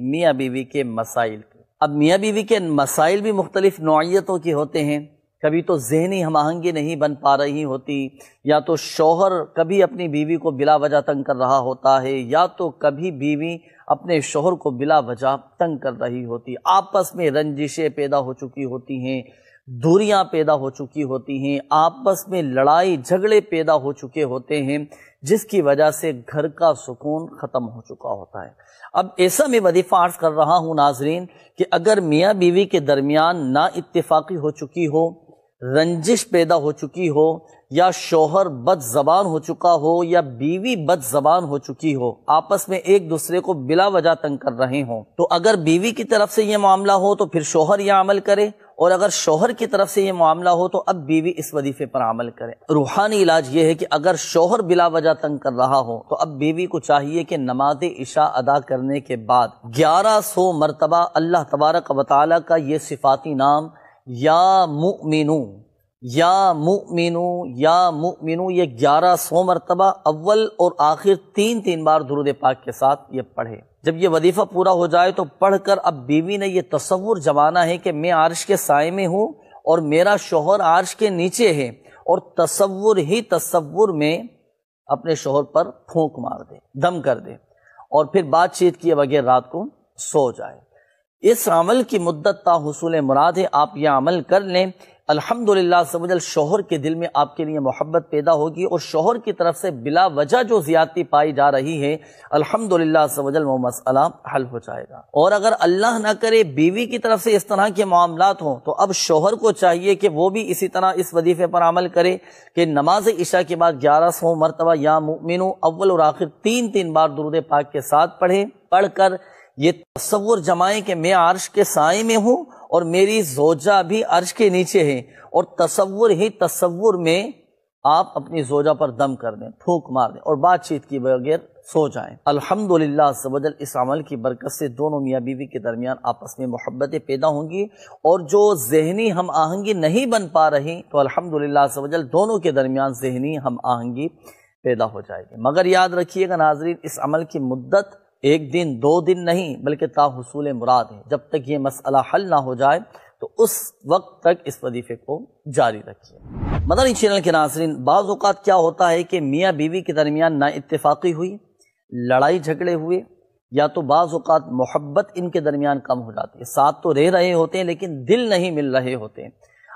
میاں بیوی کے مسائل کی۔ اب میاں بیوی کے مسائل بھی مختلف نوعیتوں کے ہوتے ہیں، کبھی تو ذہنی ہم آہنگی نہیں بن پا رہی ہوتی، یا تو شوہر کبھی اپنی بیوی کو بلا وجہ تنگ کر رہا ہوتا ہے، یا تو کبھی بیوی اپنے شوہر کو بلا وجہ تنگ کر رہی ہوتی، آپس میں رنجشیں پیدا ہو چکی ہوتی ہیں، دوریاں پیدا ہو چکی ہوتی ہیں، آپس میں لڑائی جھگڑے پیدا ہو چکے ہوتے ہیں، جس کی وجہ سے گھر کا سکون ختم ہو چکا ہوتا ہے۔ اب ایسا میں وظیفہ عرض کر رہا ہوں ناظرین کہ اگر میاں بیوی کے درمیان نا اتفاقی ہو چکی ہو، رنجش پیدا ہو چکی ہو، یا شوہر بد زبان ہو چکا ہو، یا بیوی بد زبان ہو چکی ہو، آپس میں ایک دوسرے کو بلا وجہ تنگ کر رہے ہوں، تو اگر بیوی کی طرف سے یہ معاملہ ہو تو پھر شوہر یہ عمل کرے، اور اگر شوہر کی طرف سے یہ معاملہ ہو تو اب بیوی اس وظیفے پر عمل کرے۔ روحانی علاج یہ ہے کہ اگر شوہر بلا وجہ تنگ کر رہا ہو تو اب بیوی کو چاہیے کہ نماز عشاء ادا کرنے کے بعد 1100 مرتبہ اللہ تبارک و تعالیٰ کا یہ صفاتی نام یا مؤمنو یا مؤمنو یا مؤمنو، یہ 1100 مرتبہ اول اور آخر تین بار درود پاک کے ساتھ یہ پڑھے۔ جب یہ وظیفہ پورا ہو جائے تو پڑھ کر اب بیوی نے یہ تصور جمانا ہے کہ میں عرش کے سائے میں ہوں اور میرا شوہر عرش کے نیچے ہے، اور تصور ہی تصور میں اپنے شوہر پر پھونک مار دے، دم کر دے، اور پھر بات چیت کیے بغیر رات کو سو جائے۔ اس عمل کی مدت تا حصول مراد ہے، آپ یہ عمل کر لیں، الحمدللہ سمجھل شوہر کے دل میں آپ کے لیے محبت پیدا ہوگی، اور شوہر کی طرف سے بلا وجہ جو زیادتی پائی جا رہی ہے الحمدللہ سمجھل وہ مسئلہ حل ہو جائے گا۔ اور اگر اللہ نہ کرے بیوی کی طرف سے اس طرح کے معاملات ہوں تو اب شوہر کو چاہیے کہ وہ بھی اسی طرح اس وظیفے پر عمل کرے کہ نماز عشاء کے بعد 1100 مرتبہ یا مؤمنو اول اور آخر تین بار درود پاک کے ساتھ پڑھے، پڑھ کر یہ تصور جمائیں کہ میں عرش کے سائے میں ہوں اور میری زوجہ بھی عرش کے نیچے ہے، اور تصور ہی تصور میں آپ اپنی زوجہ پر دم کر دیں، پھونک مار دیں، اور بات چیت کی بغیر سو جائیں۔ الحمدللہ سبحان اس عمل کی برکت سے دونوں میاں بیوی کے درمیان آپس میں محبتیں پیدا ہوں گی، اور جو ذہنی ہم آہنگی نہیں بن پا رہی تو الحمدللہ سبحان دونوں کے درمیان ذہنی ہم آہنگی پیدا ہو جائے گی۔ مگر یاد رکھیے گا ناظرین، اس عمل کی مدت 1 دن 2 دن نہیں بلکہ تا حصول مراد ہے۔ جب تک یہ مسئلہ حل نہ ہو جائے تو اس وقت تک اس وظیفے کو جاری رکھیے۔ مدنی چینل کے ناظرین، بعض اوقات کیا ہوتا ہے کہ میاں بیوی کے درمیان نا اتفاقی ہوئی، لڑائی جھگڑے ہوئے، یا تو بعض اوقات محبت ان کے درمیان کم ہو جاتی ہے، ساتھ تو رہ رہے ہوتے ہیں لیکن دل نہیں مل رہے ہوتے ہیں،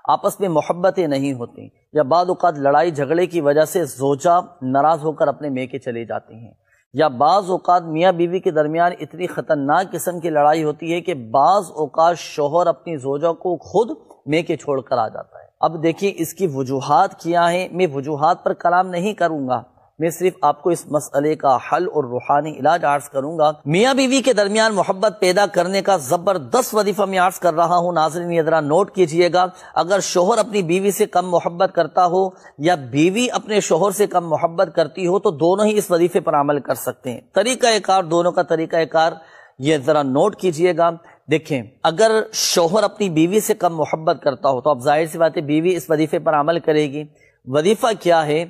آپس میں محبتیں نہیں ہوتی، یا بعض اوقات لڑائی جھگڑے کی وجہ سے زوجہ ناراض ہو کر اپنے میکے چلی جاتی ہیں، یا بعض اوقات میاں بیوی کے درمیان اتنی خطرناک قسم کی لڑائی ہوتی ہے کہ بعض اوقات شوہر اپنی زوجہ کو خود میکے چھوڑ کر آ جاتا ہے۔ اب دیکھیں اس کی وجوہات کیا ہیں، میں وجوہات پر کلام نہیں کروں گا، میں صرف آپ کو اس مسئلے کا حل اور روحانی علاج عرض کروں گا۔ میاں بیوی کے درمیان محبت پیدا کرنے کا زبردست وظیفہ میں عرض کر رہا ہوں، ناظرین یہ ذرا نوٹ کیجئے گا۔ اگر شوہر اپنی بیوی سے کم محبت کرتا ہو یا بیوی اپنے شوہر سے کم محبت کرتی ہو تو دونوں ہی اس وظیفے پر عمل کر سکتے ہیں۔ طریقہ کار دونوں کا طریقہ کار یہ ذرا نوٹ کیجئے گا۔ دیکھیں، اگر شوہر اپنی بیوی سے کم محبت کرتا ہو تو اب ظاہر سی بات ہے بیوی اس وظیفے پر عمل کرے گی۔ وظیفہ کیا ہے؟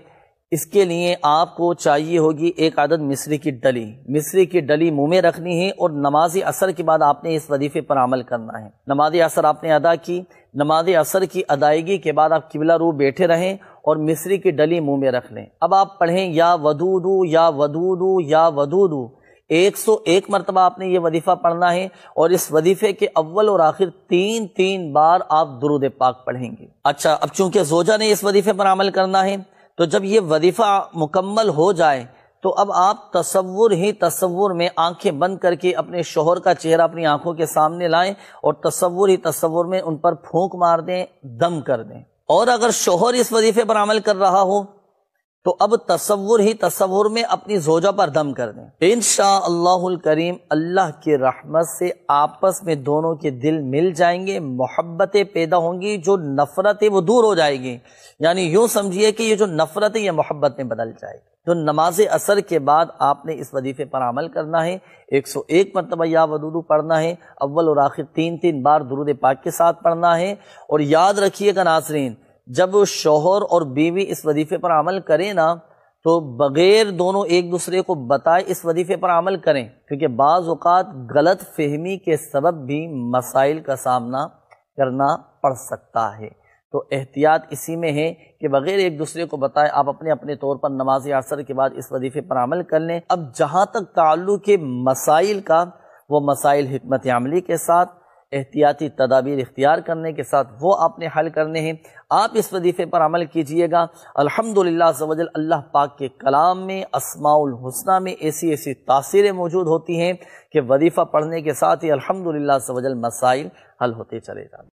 اس کے لیے آپ کو چاہیے ہوگی 1 عدد مصری کی ڈلی، مصری کی ڈلی منہ میں رکھنی ہے، اور نماز عصر کے بعد آپ نے اس وظیفے پر عمل کرنا ہے۔ نماز عصر آپ نے ادا کی، نماز عصر کی ادائیگی کے بعد آپ قبلہ رو بیٹھے رہیں اور مصری کی ڈلی منہ میں رکھ لیں۔ اب آپ پڑھیں یا ودودو یا ودودو یا ودودو، 101 مرتبہ آپ نے یہ وظیفہ پڑھنا ہے، اور اس وظیفے کے اول اور آخر تین بار آپ درود پاک پڑھیں گے۔ اچھا، اب چونکہ زوجہ نے اس وظیفے پر عمل کرنا ہے تو جب یہ وظیفہ مکمل ہو جائے تو اب آپ تصور ہی تصور میں آنکھیں بند کر کے اپنے شوہر کا چہرہ اپنی آنکھوں کے سامنے لائیں اور تصور ہی تصور میں ان پر پھونک مار دیں، دم کر دیں۔ اور اگر شوہر اس وظیفے پر عمل کر رہا ہو تو اب تصور ہی تصور میں اپنی زوجہ پر دم کر دیں۔ انشاءاللہ الکریم اللہ کی رحمت سے آپس میں دونوں کے دل مل جائیں گے، محبتیں پیدا ہوں گی، جو نفرت ہے وہ دور ہو جائے گی، یعنی یوں سمجھیے کہ یہ جو نفرت ہے یہ محبت میں بدل جائے گی۔ تو نماز عصر کے بعد آپ نے اس وظیفے پر عمل کرنا ہے، 101 مرتبہ یا ودودو پڑھنا ہے، اول اور آخر تین بار درود پاک کے ساتھ پڑھنا ہے۔ اور یاد رکھیے گا ناظرین، جب شوہر اور بیوی اس وظیفے پر عمل کریں نا تو بغیر دونوں ایک دوسرے کو بتائے اس وظیفے پر عمل کریں، کیونکہ بعض اوقات غلط فہمی کے سبب بھی مسائل کا سامنا کرنا پڑ سکتا ہے۔ تو احتیاط اسی میں ہے کہ بغیر ایک دوسرے کو بتائے آپ اپنے اپنے طور پر نماز عصر کے بعد اس وظیفے پر عمل کر لیں۔ اب جہاں تک تعلق ہے مسائل کا، وہ مسائل حکمت عملی کے ساتھ، احتیاطی تدابیر اختیار کرنے کے ساتھ وہ آپ نے حل کرنے ہیں۔ آپ اس وظیفے پر عمل کیجئے گا، الحمدللہ عز و جل اللہ پاک کے کلام میں اسماء الحسنی میں ایسی ایسی تاثیریں موجود ہوتی ہیں کہ وظیفہ پڑھنے کے ساتھ ہی الحمدللہ عز و جل مسائل حل ہوتے چلے جاتے ہیں۔